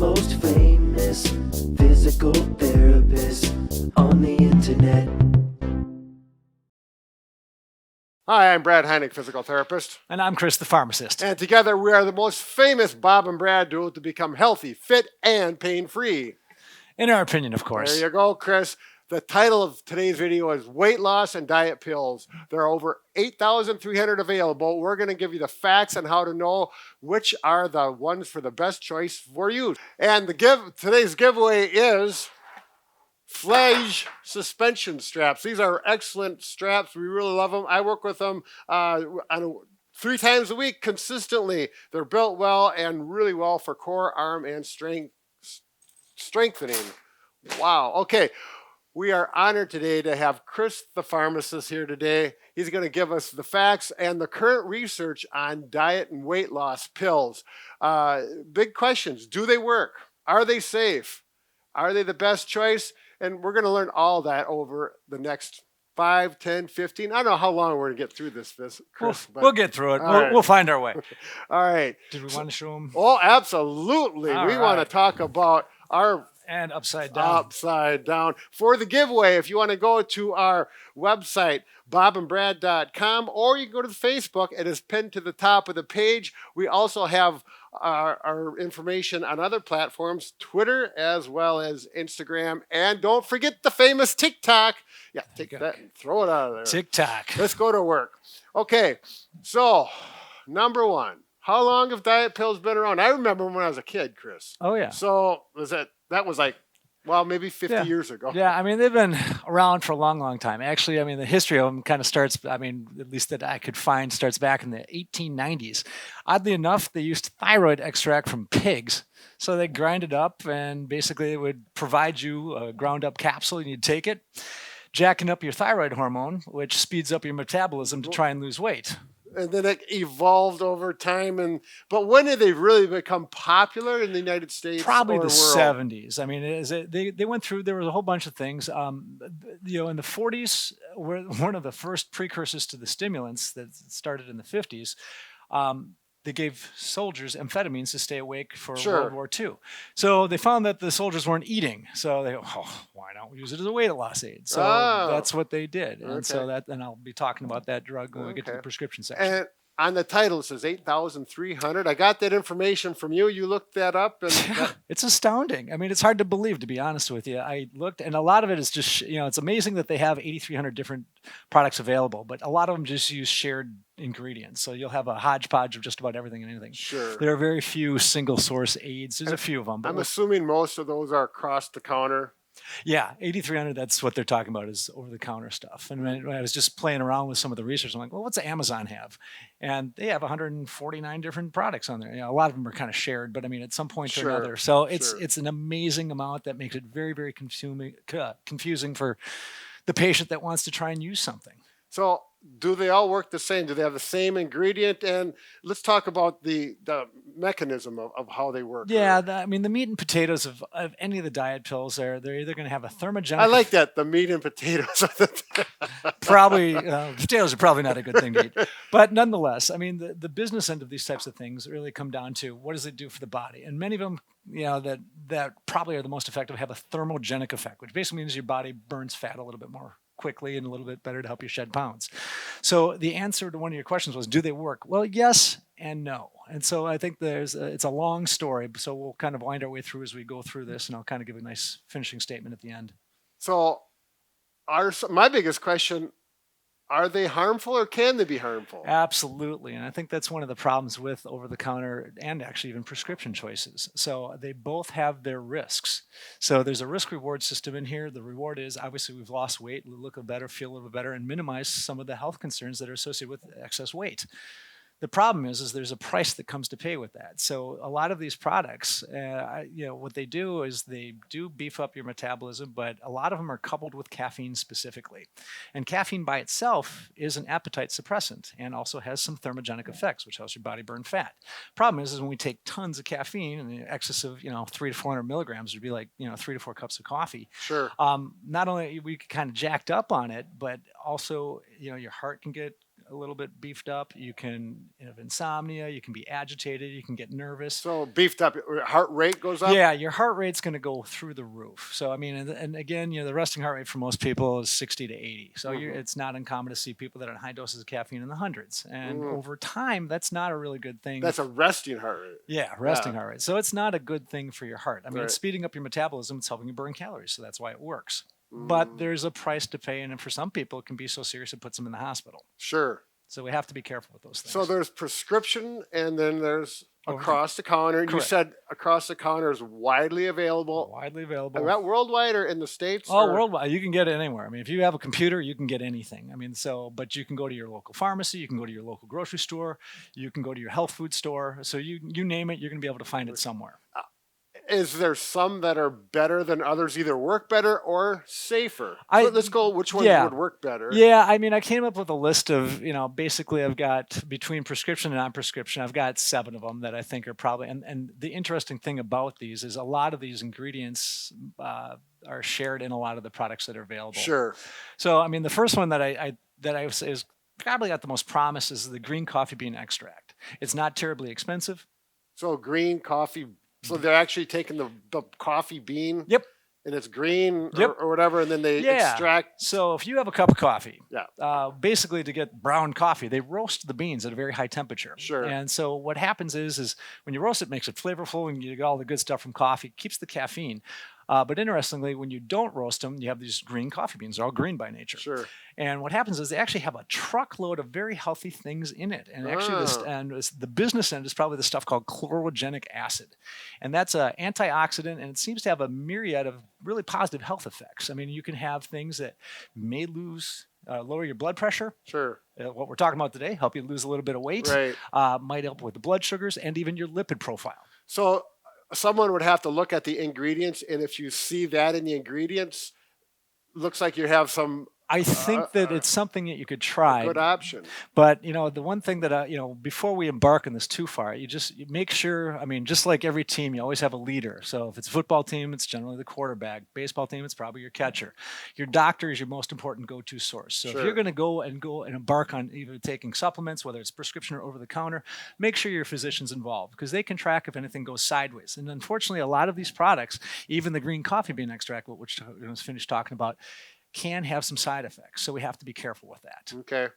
most famous physical therapist on the internet. Hi, I'm Brad Heineck, physical therapist. And I'm Chris the Pharmacist. And together we are the most famous Bob and Brad duo to become healthy, fit, and pain-free. In our opinion, of course. There you go, Chris. The title of today's video is Weight Loss and Diet Pills. There are over 8,300 available. We're going to give you the facts on how to know which are the ones for the best choice for you. And today's giveaway is Flige Suspension Straps. These are excellent straps. We really love them. I work with them 3 times a week consistently. They're built well and really well for core, arm, and strengthening. Wow. Okay. We are honored today to have Chris the Pharmacist here today. He's going to give us the facts and the current research on diet and weight loss pills. Big questions. Do they work? Are they safe? Are they the best choice? And we're going to learn all that over the next 5, 10, 15. I don't know how long we're going to get through this, Chris. We'll get through it. Right. We'll find our way. All right. Did we want to show them? Oh, absolutely. We want to talk about our... And upside down. Upside down. For the giveaway, if you want to go to our website, bobandbrad.com, or you can go to the Facebook. It is pinned to the top of the page. We also have our information on other platforms, Twitter as well as Instagram. And don't forget the famous TikTok. Yeah, take that and throw it out of there. TikTok. Let's go to work. Okay, so number one. How long have diet pills been around? I remember when I was a kid, Chris. Oh, yeah. So that was like, well, maybe 50 years ago. Yeah, I mean, they've been around for a long, long time. Actually, I mean, the history of them kind of starts, I mean, at least that I could find, starts back in the 1890s. Oddly enough, they used thyroid extract from pigs. So they grind it up and basically it would provide you a ground up capsule and you'd take it, jacking up your thyroid hormone, which speeds up your metabolism to try and lose weight. And then it evolved over time. But when did they really become popular in the United States? Probably the world? 70s. I mean, they went through, there was a whole bunch of things. In the 40s, were one of the first precursors to the stimulants that started in the 50s. They gave soldiers amphetamines to stay awake for World War II. So they found that the soldiers weren't eating. So they, why not use it as a weight loss aid? So that's what they did. And so and I'll be talking about that drug when we get to the prescription section. And on the title, it says 8,300. I got that information from you. You looked that up. And it's astounding. I mean, it's hard to believe, to be honest with you. I looked, and a lot of it is just, it's amazing that they have 8,300 different products available, but a lot of them just use shared ingredients. So you'll have a hodgepodge of just about everything and anything. Sure. There are very few single source aids. There's a few of them. But I'm assuming most of those are across the counter. Yeah, 8,300, that's what they're talking about is over-the-counter stuff. And when I was just playing around with some of the research, I'm like, well, what's Amazon have? And they have 149 different products on there. A lot of them are kind of shared, but I mean, at some point or another. So it's an amazing amount that makes it very, very confusing for the patient that wants to try and use something. So do they all work the same? Do they have the same ingredient? And let's talk about the mechanism of how they work. Yeah, I mean, the meat and potatoes of any of the diet pills, they're either going to have a thermogenic... I like that, the meat and potatoes. Probably, potatoes are probably not a good thing to eat. But nonetheless, I mean, the business end of these types of things really come down to what does it do for the body? And many of them, that probably are the most effective have a thermogenic effect, which basically means your body burns fat a little bit more quickly and a little bit better to help you shed pounds. So the answer to one of your questions was, do they work? Well, yes and no. And so I think it's a long story. So we'll kind of wind our way through as we go through this, and I'll kind of give a nice finishing statement at the end. So my biggest question, are they harmful or can they be harmful? Absolutely. And I think that's one of the problems with over-the-counter and actually even prescription choices. So they both have their risks. So there's a risk-reward system in here. The reward is obviously we've lost weight, we look better, feel a little better, and minimize some of the health concerns that are associated with excess weight. The problem is there's a price that comes to pay with that. So a lot of these products, what they do is they do beef up your metabolism, but a lot of them are coupled with caffeine specifically. And caffeine by itself is an appetite suppressant and also has some thermogenic effects, which helps your body burn fat. Problem is when we take tons of caffeine and the excess of 300 to 400 milligrams would be like 3 to 4 cups of coffee. Sure. Not only we get kind of jacked up on it, but also your heart can get a little bit beefed up. You can have insomnia. You can be agitated. You can get nervous. So beefed up, heart rate goes up? Yeah, your heart rate's going to go through the roof. So, I mean, and again, the resting heart rate for most people is 60 to 80. So it's not uncommon to see people that are on high doses of caffeine in the hundreds. And over time, that's not a really good thing. That's a resting heart rate. Yeah, resting heart rate. So it's not a good thing for your heart. I mean, Right. it's speeding up your metabolism. It's helping you burn calories. So that's why it works. But there's a price to pay. And for some people, it can be so serious it puts them in the hospital. Sure. So we have to be careful with those things. So there's prescription and then there's Over- across the counter. You Correct. said across the counter is widely available. Widely available. Is that worldwide or in the States? Oh, or- worldwide. You can get it anywhere. I mean, if you have a computer, you can get anything. I mean, but you can go to your local pharmacy, you can go to your local grocery store, you can go to your health food store. So you name it, you're going to be able to find it somewhere. Is there some that are better than others, either work better or safer? Let's go, which one would work better? Yeah, I mean, I came up with a list of, basically I've got between prescription and non-prescription, I've got 7 of them that I think are probably, and the interesting thing about these is a lot of these ingredients are shared in a lot of the products that are available. Sure. So, I mean, the first one that I would say is probably got the most promise is the green coffee bean extract. It's not terribly expensive. So green coffee. So they're actually taking the coffee bean. Yep. And it's green Yep. or whatever, and then they extract. So if you have a cup of coffee, Yeah. basically to get brown coffee, they roast the beans at a very high temperature. Sure. And so what happens is when you roast it, makes it flavorful, and you get all the good stuff from coffee, keeps the caffeine. But interestingly, when you don't roast them, you have these green coffee beans. They're all green by nature. Sure. And what happens is they actually have a truckload of very healthy things in it. And actually, the business end is probably the stuff called chlorogenic acid. And that's an antioxidant, and it seems to have a myriad of really positive health effects. I mean, you can have things that may lower your blood pressure. Sure. What we're talking about today, help you lose a little bit of weight. Right. Might help with the blood sugars and even your lipid profile. So someone would have to look at the ingredients, and if you see that in the ingredients, looks like you have some I think that it's something that you could try. good option. But, the one thing that, before we embark on this too far, you make sure, I mean, just like every team, you always have a leader. So if it's a football team, it's generally the quarterback. Baseball team, it's probably your catcher. Your doctor is your most important go-to source. So if you're going to go and embark on either taking supplements, whether it's prescription or over the counter, make sure your physician's involved because they can track if anything goes sideways. And unfortunately, a lot of these products, even the green coffee bean extract, which I was finished talking about, can have some side effects. So we have to be careful with that. Okay.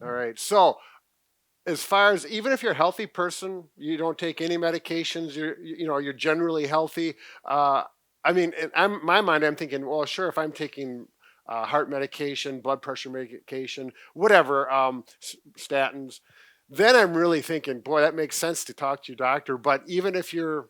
All right. So as far as, even if you're a healthy person, you don't take any medications, you're generally healthy. I mean, in my mind, I'm thinking, well, sure, if I'm taking heart medication, blood pressure medication, whatever, statins, then I'm really thinking, boy, that makes sense to talk to your doctor. But even if you're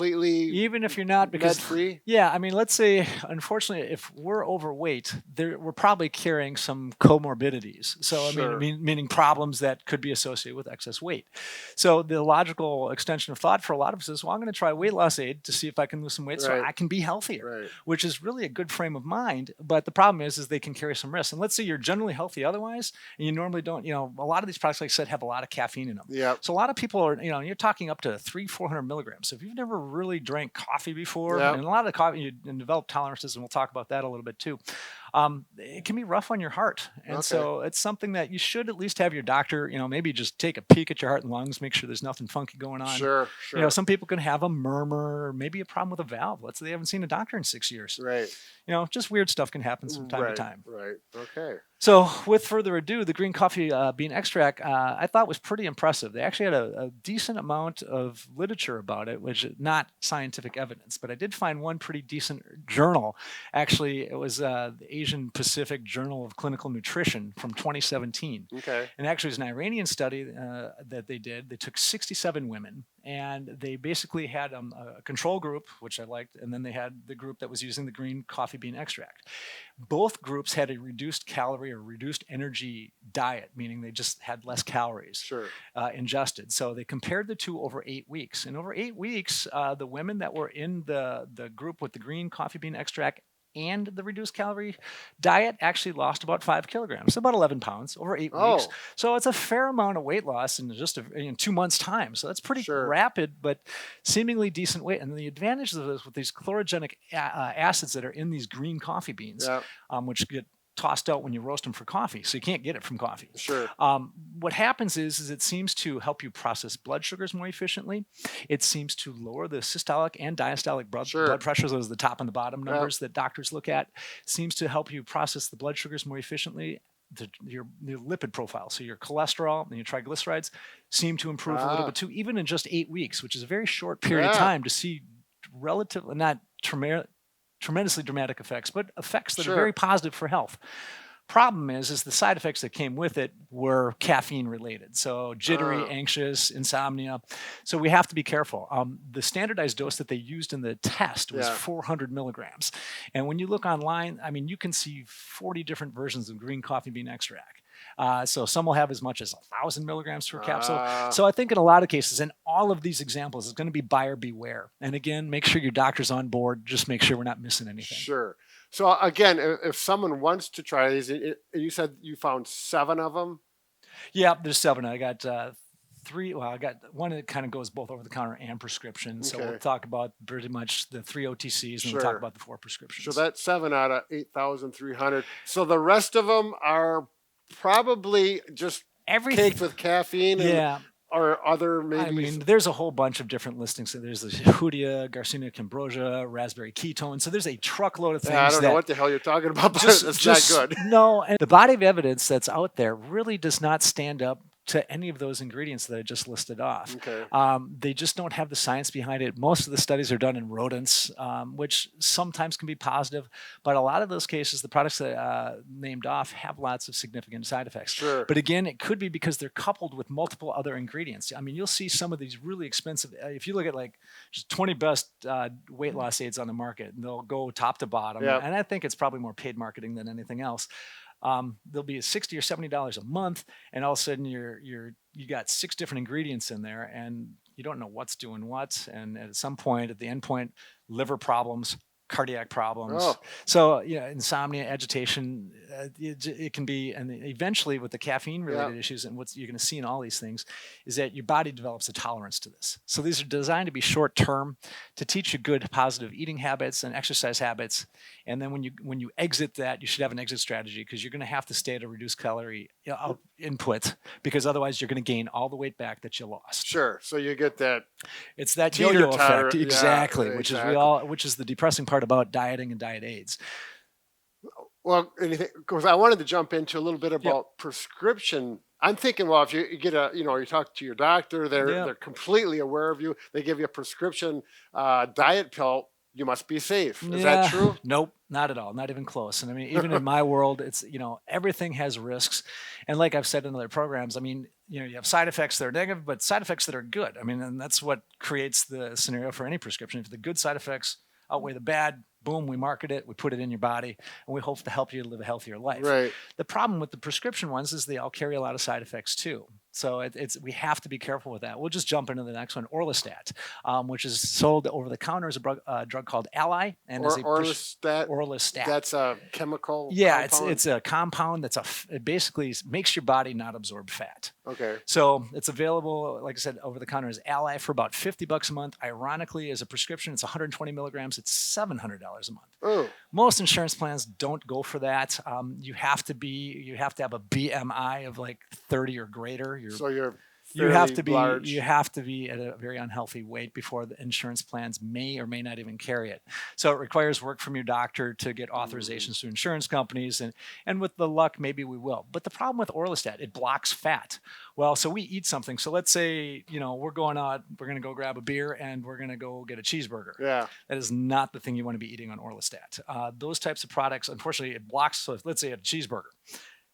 even if you're not, because med-free? Yeah, I mean, let's say, unfortunately, if we're overweight, we're probably carrying some comorbidities. So Sure. I mean, meaning problems that could be associated with excess weight. So the logical extension of thought for a lot of us is, well, I'm going to try weight loss aid to see if I can lose some weight so Right. I can be healthier, Right. which is really a good frame of mind. But the problem is they can carry some risks. And let's say you're generally healthy otherwise, and you normally don't. A lot of these products, like I said, have a lot of caffeine in them. Yep. So a lot of people are, you're talking up to 300-400 milligrams. So if you've never really drank coffee before, Yep. and a lot of the coffee, you develop tolerances, and we'll talk about that a little bit too. It can be rough on your heart. And so it's something that you should at least have your doctor, maybe just take a peek at your heart and lungs, make sure there's nothing funky going on. Sure. Sure. Some people can have a murmur or maybe a problem with a valve. Let's say they haven't seen a doctor in 6 years. Right. Just weird stuff can happen from time to time. Right. Okay. So, with further ado, the green coffee bean extract I thought was pretty impressive. They actually had a decent amount of literature about it, which is not scientific evidence, but I did find one pretty decent journal. Actually, it was the Asian Pacific Journal of Clinical Nutrition from 2017. Okay. And actually, it was an Iranian study that they did. They took 67 women, and they basically had a control group, which I liked, and then they had the group that was using the green coffee bean extract. Both groups had a reduced calorie or reduced energy diet, meaning they just had less calories Sure. ingested. So they compared the two over 8 weeks. And over 8 weeks, the women that were in the group with the green coffee bean extract and the reduced calorie diet actually lost about 5 kilograms, about 11 pounds over 8 weeks. So it's a fair amount of weight loss in just 2 months' time. So that's pretty Sure. rapid, but seemingly decent weight. And the advantage of this with these chlorogenic acids that are in these green coffee beans, Yep. which get tossed out when you roast them for coffee, so you can't get it from coffee. Sure. What happens is it seems to help you process blood sugars more efficiently. It seems to lower the systolic and diastolic blood pressures, those are the top and the bottom numbers that doctors look at. It seems to help you process the blood sugars more efficiently. Your lipid profile, so your cholesterol and your triglycerides, seem to improve a little bit too, even in just 8 weeks, which is a very short period of time to see relatively, not tremendously dramatic effects, but effects that are very positive for health. Problem is the side effects that came with it were caffeine related. So jittery, anxious, insomnia. So we have to be careful. The standardized dose that they used in the test was 400 milligrams. And when you look online, I mean, you can see 40 different versions of green coffee bean extract. So some will have as much as 1,000 milligrams per capsule. So I think in a lot of cases, in all of these examples, it's going to be buyer beware. And again, make sure your doctor's on board. Just make sure we're not missing anything. Sure. So again, if someone wants to try these, you said you found 7 of them? Yeah, there's 7. I got 3. Well, I got one that kind of goes both over the counter and prescription. So we'll talk about pretty much the 3 OTCs and we'll talk about the 4 prescriptions. So that's 7 out of 8,300. So the rest of them are probably just caked with caffeine or other maybe. I mean, there's a whole bunch of different listings. So there's the Hoodia, Garcinia Cambrosia, raspberry ketone. So there's a truckload of things. I don't know what the hell you're talking about, but it's not good. No, and the body of evidence that's out there really does not stand up to any of those ingredients that I just listed off. They just don't have the science behind it. Most of the studies are done in rodents, which sometimes can be positive, but a lot of those cases, the products that named off have lots of significant side effects. But again, it could be because they're coupled with multiple other ingredients. I mean, you'll see some of these really expensive, if you look at like just 20 best weight loss aids on the market, and they'll go top to bottom. And I think it's probably more paid marketing than anything else. They'll be $60 or $70 a month, and all of a sudden you got 6 different ingredients in there, and you don't know what's doing what. And at some point, at the end point, liver problems, cardiac problems. So insomnia, agitation, it can be, and eventually with the caffeine related issues, and what you're going to see in all these things is that your body develops a tolerance to this. So these are designed to be short term, to teach you good positive eating habits and exercise habits. And then when you exit that, you should have an exit strategy, because you're going to have to stay at a reduced calorie input, because otherwise you're going to gain all the weight back that you lost. So you get that. It's that yo-yo effect, exactly, which is the depressing part about dieting and diet aids. Well, because I wanted to jump into a little bit about prescription. I'm thinking, well, if you get you talk to your doctor, they're completely aware of you. They give you a prescription diet pill. You must be safe. Is that true? Nope, not at all. Not even close. And I mean, even in my world, it's, everything has risks. And like I've said in other programs, I mean, you have side effects that are negative, but side effects that are good. I mean, and that's what creates the scenario for any prescription. If the good side effects outweigh the bad, boom, we market it, we put it in your body, and we hope to help you live a healthier life. The problem with the prescription ones is they all carry a lot of side effects too. So we have to be careful with that. We'll just jump into the next one, Orlistat, which is sold over the counter as a drug called Ally. And Orlistat. That's a chemical. Compound? It's a compound it basically makes your body not absorb fat. So it's available, like I said, over the counter as Ally for about $50 a month. Ironically, as a prescription, it's 120 milligrams. It's $700 a month. Most insurance plans don't go for that. You have to have a BMI of like 30 or greater. You have to be at a very unhealthy weight before the insurance plans may or may not even carry it. So it requires work from your doctor to get authorizations to insurance companies, and with the luck, maybe we will. But the problem with Orlistat, it blocks fat. Well, so we eat something. So let's say, we're going out, we're going to go grab a beer, and we're going to go get a cheeseburger. That is not the thing you want to be eating on Orlistat. Those types of products, unfortunately, it blocks. So let's say a cheeseburger.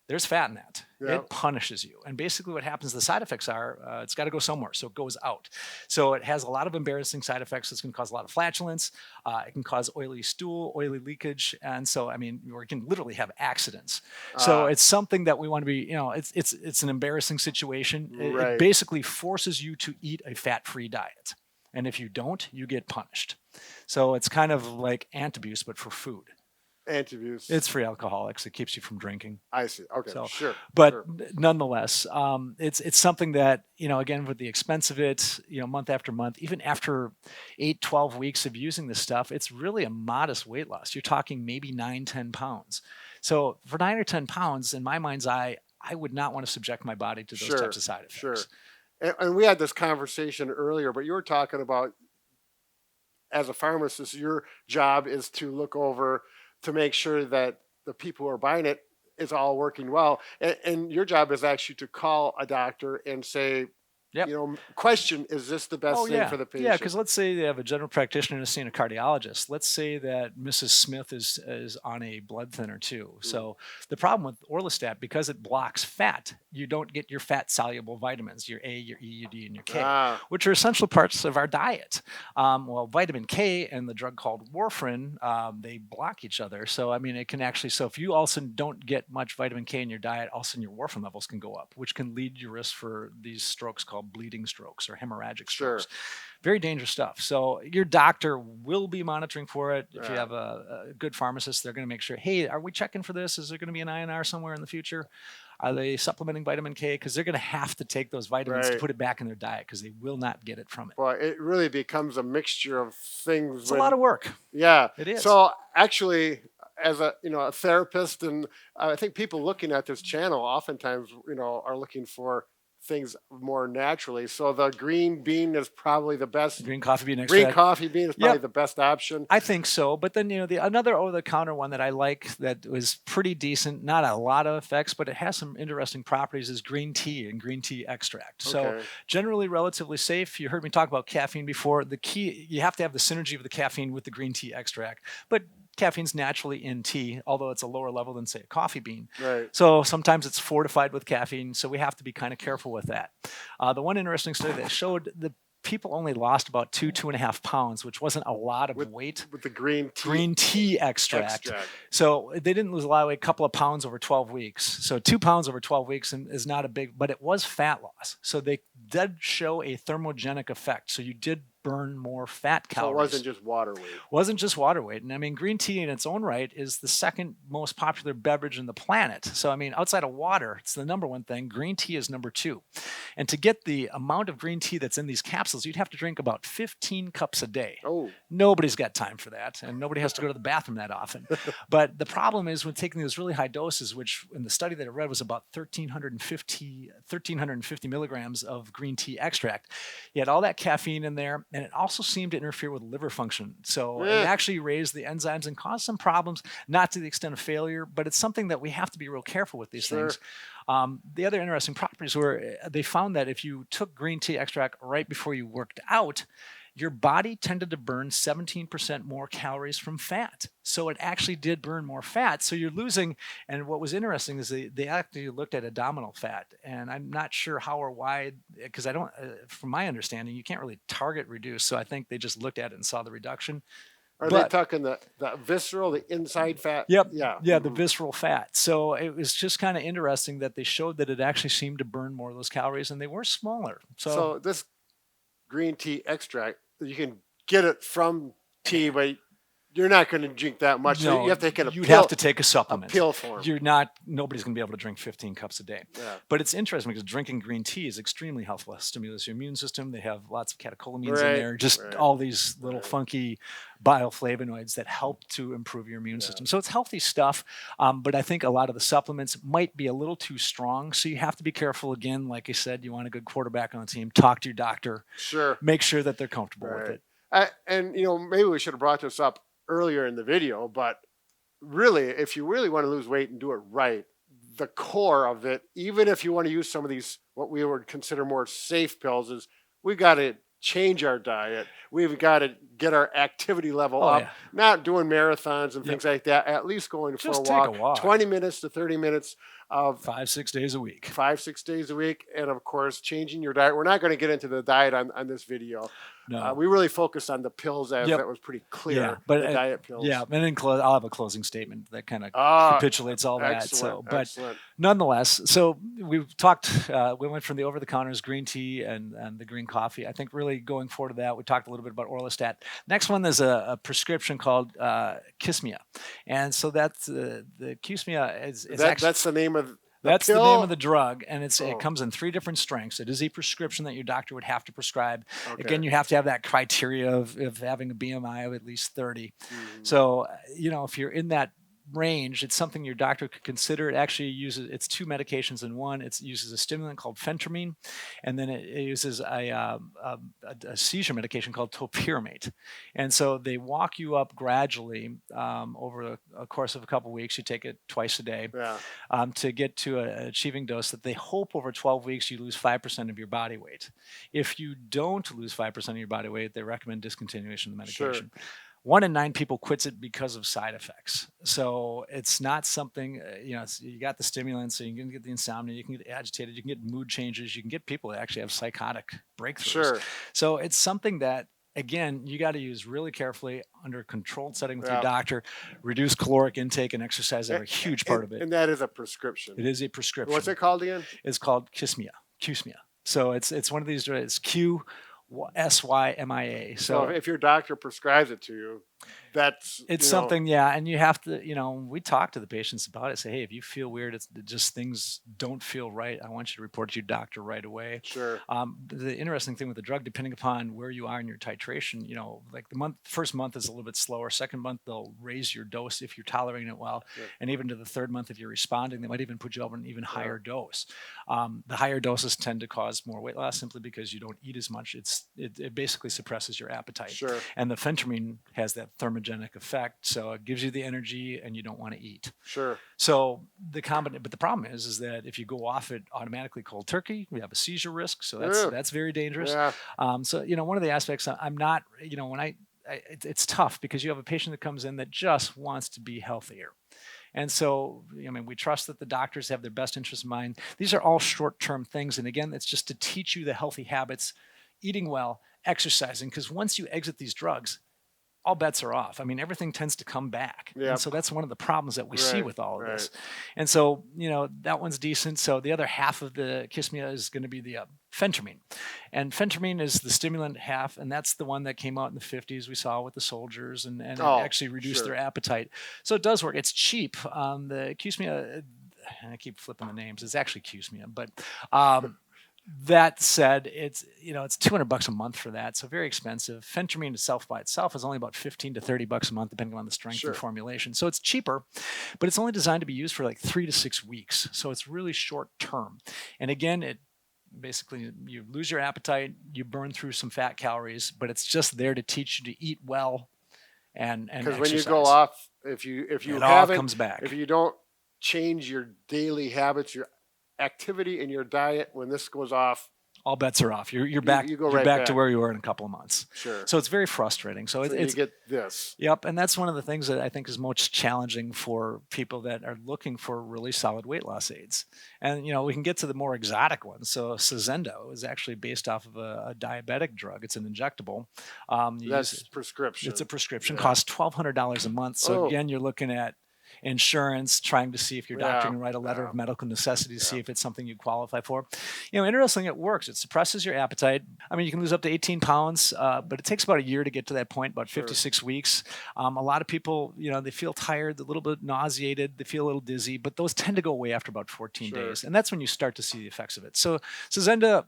There's fat in that. It punishes you. And basically what happens, the side effects are, it's got to go somewhere. So it goes out. So it has a lot of embarrassing side effects. It's going to cause a lot of flatulence. It can cause oily stool, oily leakage. And so, I mean, you can literally have accidents. So it's something that we want to be, it's an embarrassing situation. It basically forces you to eat a fat-free diet. And if you don't, you get punished. So it's kind of like antabuse, but for food. Antabuse. It's for alcoholics. It keeps you from drinking. I see. Okay, so, sure. But nonetheless, it's something that, again, with the expense of it, month after month, even after 8-12 weeks of using this stuff, it's really a modest weight loss. You're talking maybe 9-10 pounds. So for 9 or 10 pounds, in my mind's eye, I would not want to subject my body to those types of side effects. Sure. And we had this conversation earlier, but you were talking about, as a pharmacist, your job is to look over to make sure that the people who are buying it is all working well. And your job is actually to call a doctor and say, Yep. question, is this the best thing for the patient? Yeah, because let's say they have a general practitioner and seeing a cardiologist. Let's say that Mrs. Smith is on a blood thinner too. So the problem with Orlistat, because it blocks fat, you don't get your fat-soluble vitamins, your A, your E, your D, and your K, which are essential parts of our diet. Well, vitamin K and the drug called warfarin, they block each other. So, I mean, it can actually, so if you also don't get much vitamin K in your diet, all of a sudden your warfarin levels can go up, which can lead your risk for these strokes called bleeding strokes or hemorrhagic strokes. Very dangerous stuff. So your doctor will be monitoring for it. If you have a good pharmacist, they're going to make sure, hey, are we checking for this? Is there going to be an INR somewhere in the future? Are they supplementing vitamin K? Because they're going to have to take those vitamins to put it back in their diet because they will not get it from it. Well, it really becomes a mixture of things. It's a lot of work. Yeah. It is. So actually, as a a therapist, and I think people looking at this channel oftentimes are looking for things more naturally. So the green bean is probably the best. Green coffee bean extract. Green coffee bean is probably the best option. I think so. But then, another over-the-counter one that I like that was pretty decent, not a lot of effects, but it has some interesting properties, is green tea and green tea extract. So generally relatively safe. You heard me talk about caffeine before. The key, you have to have the synergy of the caffeine with the green tea extract. But caffeine's naturally in tea, although it's a lower level than, say, a coffee bean. Right. So sometimes it's fortified with caffeine, so we have to be kind of careful with that. The one interesting study that showed the people only lost about 2.5 pounds, which wasn't a lot of weight. With the green tea extract. So they didn't lose a lot of weight, a couple of pounds over 12 weeks. So 2 pounds over 12 weeks is not a big, but it was fat loss. So they did show a thermogenic effect. So you did burn more fat calories. So it wasn't just water weight. Wasn't just water weight. And I mean, green tea in its own right is the second most popular beverage in the planet. So, I mean, outside of water, it's the number one thing. Green tea is number 2. And to get the amount of green tea that's in these capsules, you'd have to drink about 15 cups a day. Oh. Nobody's got time for that. And nobody has to go to the bathroom that often. But the problem is when taking those really high doses, which in the study that I read was about 1,350 milligrams of green tea extract, you had all that caffeine in there, and it also seemed to interfere with liver function. So it actually raised the enzymes and caused some problems, not to the extent of failure, but it's something that we have to be real careful with these things. The other interesting properties were they found that if you took green tea extract right before you worked out, your body tended to burn 17% more calories from fat. So it actually did burn more fat. So you're losing, and what was interesting is they actually looked at abdominal fat. And I'm not sure how or why, because I don't, from my understanding, you can't really target reduce. So I think they just looked at it and saw the reduction. Are they talking the visceral, the inside fat? Yep. Yeah, the visceral fat. So it was just kind of interesting that they showed that it actually seemed to burn more of those calories, and they were smaller. So this green tea extract, you can get it from tea, but you're not going to drink that much. No, so you have to take a you'd have to take a supplement. A pill form. Nobody's going to be able to drink 15 cups a day. Yeah. But it's interesting because drinking green tea is extremely helpful. It stimulates your immune system. They have lots of catecholamines in there, just all these little funky bioflavonoids that help to improve your immune system. So it's healthy stuff. But I think a lot of the supplements might be a little too strong. So you have to be careful. Again, like I said, you want a good quarterback on the team. Talk to your doctor. Sure. Make sure that they're comfortable with it. And maybe we should have brought this up earlier in the video, but really, if you really want to lose weight and do it right, the core of it, even if you want to use some of these, what we would consider more safe pills, is we got to change our diet. We've got to get our activity level up, not doing marathons and things like that, at least going for a walk, 20 minutes to 30 minutes of 5-6 days a week. 5-6 days a week. And of course, changing your diet. We're not going to get into the diet on this video. No. We really focused on the pills, as that was pretty clear. But the diet pills. Yeah, and then I'll have a closing statement that kind of capitulates all that. So, but nonetheless, so we've talked. We went from the over-the-counters, green tea, and the green coffee. I think really going forward to that, we talked a little bit about Orlistat. Next one, there's a prescription called Kismia, and so that's the Kismia is actually, that's the name of. That's the name of the drug, and it comes in 3 different strengths. It is a prescription that your doctor would have to prescribe. Okay. Again, you have to have that criteria of having a BMI of at least 30. So, if you're in that range, it's something your doctor could consider. It actually uses, it's two medications in one. It uses a stimulant called Phentermine, and then it uses a seizure medication called topiramate. And so they walk you up gradually over a course of a couple of weeks. You take it twice a day to get to an achieving dose that they hope over 12 weeks you lose 5% of your body weight. If you don't lose 5% of your body weight, they recommend discontinuation of the medication. 1 in 9 people quits it because of side effects. So it's not something, you got the stimulants, so you can get the insomnia, you can get agitated, you can get mood changes, you can get people that actually have psychotic breakthroughs. So it's something that, again, you got to use really carefully under a controlled setting with your doctor. Reduce caloric intake and exercise are a huge part of it. And that is a prescription. It is a prescription. What's it called again? It's called Kismia. So it's one of these, it's Symmia. So if your doctor prescribes it to you, it's something, and you have to, we talk to the patients about it, say, hey, if you feel weird, it's just things don't feel right, I want you to report to your doctor right away. The interesting thing with the drug, depending upon where you are in your titration, like first month is a little bit slower. Second month, they'll raise your dose if you're tolerating it well. And even to the third month, if you're responding, they might even put you over an even higher dose. The higher doses tend to cause more weight loss simply because you don't eat as much. It basically suppresses your appetite. And the Phentermine has that thermogenic effect, so it gives you the energy and you don't want to eat. So but the problem is that if you go off it automatically cold turkey, we have a seizure risk, so that's very dangerous. So one of the aspects I'm not, it's tough because you have a patient that comes in that just wants to be healthier. And so, we trust that the doctors have their best interest in mind. These are all short-term things, and again, it's just to teach you the healthy habits, eating well, exercising, because once you exit these drugs, all bets are off. Everything tends to come back. And so that's one of the problems that we see with all of this. And so, that one's decent. So the other half of the Kismia is going to be the Phentermine. And Phentermine is the stimulant half, and that's the one that came out in the 50s we saw with the soldiers and it actually reduced their appetite. So it does work. It's cheap. The Kismia, I keep flipping the names. It's actually Kismia, but that said, it's $200 a month for that, so very expensive. Phentermine itself by itself is only about $15 to $30 a month, depending on the strength and formulation. So it's cheaper, but it's only designed to be used for like 3 to 6 weeks. So it's really short term. And again, it basically you lose your appetite, you burn through some fat calories, but it's just there to teach you to eat well and because when you go off, if you comes back. If you don't change your daily habits, your activity in your diet, when this goes off, all bets are off. You're back. You're back to where you were in a couple of months. So it's very frustrating. So you get this. Yep, and that's one of the things that I think is most challenging for people that are looking for really solid weight loss aids. And we can get to the more exotic ones. So Sazendo is actually based off of a diabetic drug. It's an injectable. That's prescription. It's a prescription. Costs $1,200 a month. So again, you're looking at insurance, trying to see if your doctor can write a letter of medical necessity to see if it's something you qualify for. Interestingly, it works. It suppresses your appetite. You can lose up to 18 pounds, but it takes about a year to get to that point, about 56 weeks. A lot of people, they feel tired, a little bit nauseated, they feel a little dizzy, but those tend to go away after about 14 days. And that's when you start to see the effects of it. So Zenda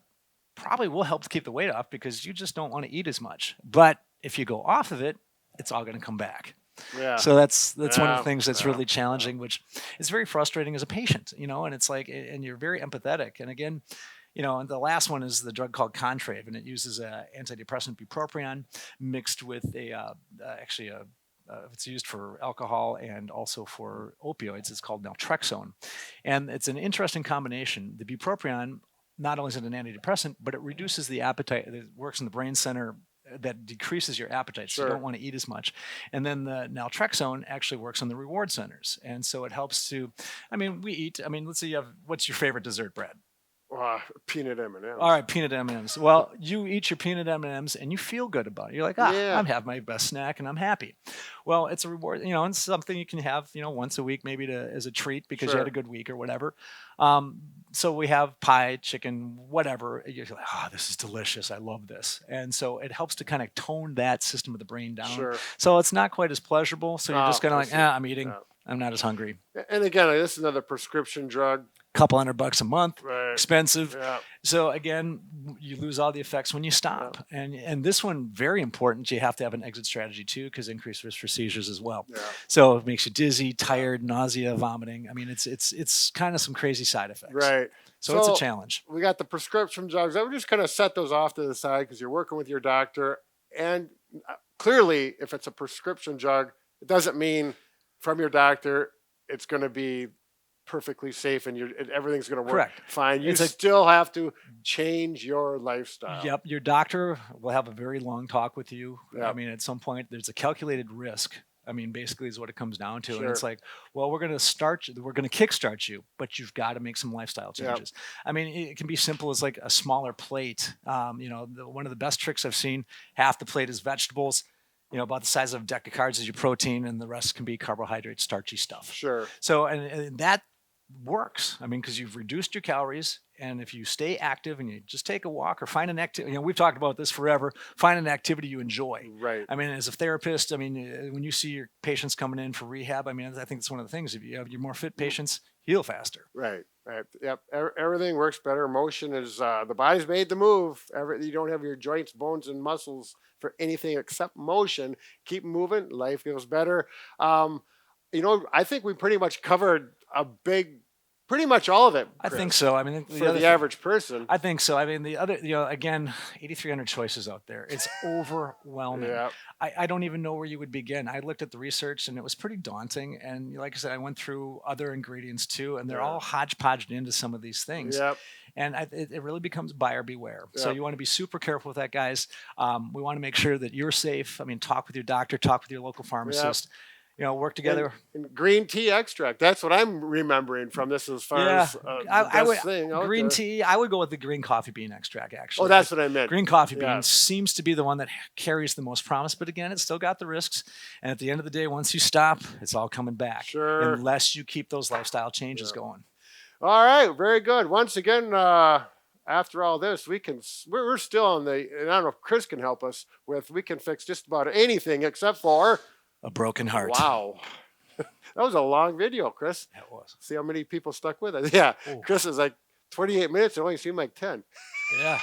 probably will help to keep the weight off because you just don't want to eat as much. But if you go off of it, it's all going to come back. So that's one of the things that's really challenging, which is very frustrating as a patient, and it's like, and you're very empathetic. And again, and the last one is the drug called Contrave, and it uses a antidepressant bupropion mixed with it's used for alcohol and also for opioids. It's called naltrexone, and it's an interesting combination. The bupropion, not only is it an antidepressant, but it reduces the appetite. It works in the brain center that decreases your appetite, so you don't want to eat as much. And then the naltrexone actually works on the reward centers, and so it helps to. We eat. Let's say what's your favorite dessert, Brad? Peanut M&Ms. All right, peanut M&Ms. Well, you eat your peanut M&Ms and you feel good about it. You're like, I'm having my best snack and I'm happy. Well, it's a reward, and something you can have, once a week, maybe as a treat because you had a good week or whatever. So we have pie, chicken, whatever. You're like, this is delicious. I love this. And so it helps to kind of tone that system of the brain down. So it's not quite as pleasurable. So you're just kind of like, I'm eating. I'm not as hungry. And again, this is another prescription drug. Couple $100 a month, Right. expensive. Yeah. So again, you lose all the effects when you stop. And this one, very important. You have to have an exit strategy too, because increased risk for seizures as well. Yeah. So it makes you dizzy, tired, nausea, vomiting. I mean, it's kind of some crazy side effects. Right. So it's a challenge. We got the prescription drugs. I would just kind of set those off to the side because you're working with your doctor. And clearly, if it's a prescription drug, it doesn't mean from your doctor it's going to be perfectly safe and everything's going to work fine. You still have to change your lifestyle. Yep. Your doctor will have a very long talk with you. Yep. I mean, at some point, there's a calculated risk. I mean, basically is what it comes down to. Sure. And it's like, well, we're going to kickstart you, but you've got to make some lifestyle changes. Yep. I mean, it can be simple as like a smaller plate. One of the best tricks I've seen, half the plate is vegetables, about the size of a deck of cards is your protein, and the rest can be carbohydrate, starchy stuff. Sure. So, and that works. I mean, because you've reduced your calories, and if you stay active and you just take a walk or find an activity, we've talked about this forever, find an activity you enjoy. Right. I mean, as a therapist, I mean, when you see your patients coming in for rehab, I mean, I think it's one of the things. If you have your more fit patients, heal faster. Right. Right. Yep. Everything works better. Motion is the body's made to move. You don't have your joints, bones, and muscles for anything except motion. Keep moving. Life feels better. I think we pretty much covered pretty much all of it. Chris, I think so. I mean, for the average person. I think so. I mean, the other, again, 8,300 choices out there. It's overwhelming. Yeah. I don't even know where you would begin. I looked at the research and it was pretty daunting. And like I said, I went through other ingredients too, and they're all hodgepodged into some of these things. Yep. And it really becomes buyer beware. Yep. So you want to be super careful with that, guys. We want to make sure that you're safe. I mean, talk with your doctor, talk with your local pharmacist. Yep. Work together. And green tea extract. That's what I'm remembering from this as far as the best thing out green there. tea. I would go with the green coffee bean extract, actually. Oh, that's what I meant. Green coffee bean seems to be the one that carries the most promise, but again, it's still got the risks. And at the end of the day, once you stop, it's all coming back. Sure. Unless you keep those lifestyle changes going. All right, very good. Once again, after all this, we're still on and I don't know if Chris can help us with, we can fix just about anything except for a broken heart. Wow. That was a long video, Chris. That was. See how many people stuck with it? Yeah. Ooh. Chris is like 28 minutes. It only seemed like 10. Yeah.